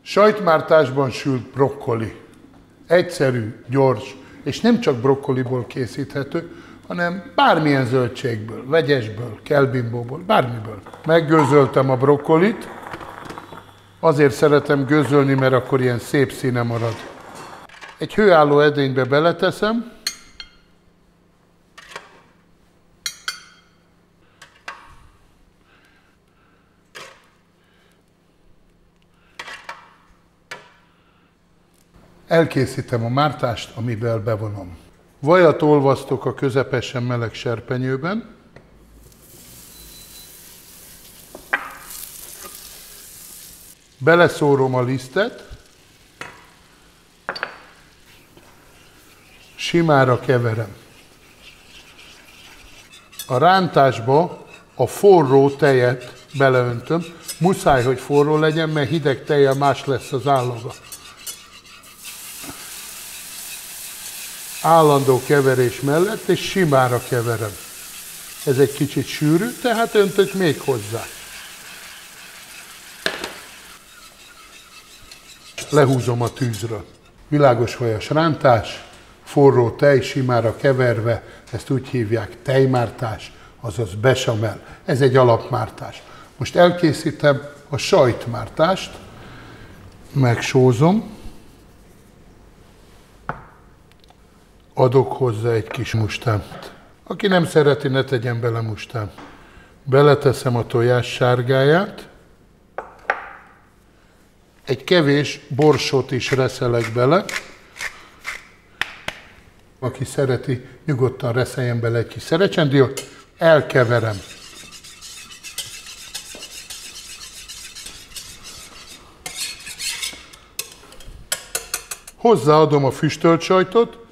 Sajtmártásban sült brokkoli. Egyszerű, gyors, és nem csak brokkoliból készíthető, hanem bármilyen zöldségből, vegyesből, kelbimbóból, bármiből. Meggőzöltem a brokkolit, azért szeretem gőzölni, mert akkor ilyen szép színe marad. Egy hőálló edénybe beleteszem, elkészítem a mártást, amivel bevonom. Vajat olvasztok a közepesen meleg serpenyőben. Beleszórom a lisztet. Simára keverem. A rántásba a forró tejet beleöntöm. Muszáj, hogy forró legyen, mert hideg tejjel más lesz az állaga. Állandó keverés mellett, és simára keverem. Ez egy kicsit sűrű, tehát öntök még hozzá. Lehúzom a tűzről. Világos vajas rántás, forró tej, simára keverve, ezt úgy hívják tejmártás, azaz bechamel. Ez egy alapmártás. Most elkészítem a sajtmártást, megsózom, adok hozzá egy kis mustánt. Aki nem szereti, ne tegyen bele mustánt. Beleteszem a tojás sárgáját, egy kevés borsot is reszelek bele. Aki szereti, nyugodtan reszeljen bele egy kis szerecsendiót, elkeverem. Hozzáadom a füstölt sajtot.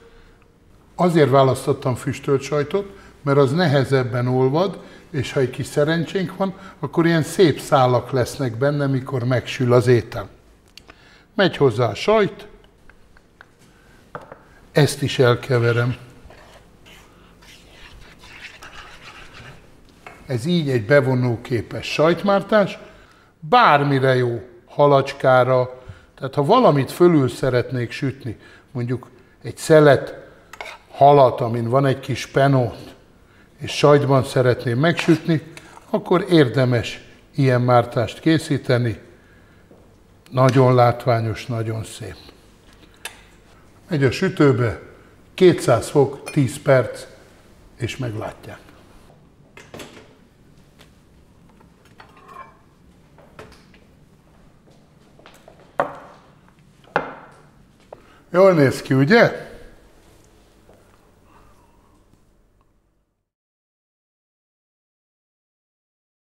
Azért választottam füstölt sajtot, mert az nehezebben olvad, és ha egy kis szerencsénk van, akkor ilyen szép szálak lesznek benne, mikor megsül az étel. Megy hozzá a sajt, ezt is elkeverem. Ez így egy bevonóképes sajtmártás, bármire jó, halacskára, tehát ha valamit fölül szeretnék sütni, mondjuk egy szelet halat, amin van egy kis penót, és sajtban szeretném megsütni, akkor érdemes ilyen mártást készíteni. Nagyon látványos, nagyon szép. Megy a sütőbe, 200 fok, 10 perc, és meglátják. Jól néz ki, ugye?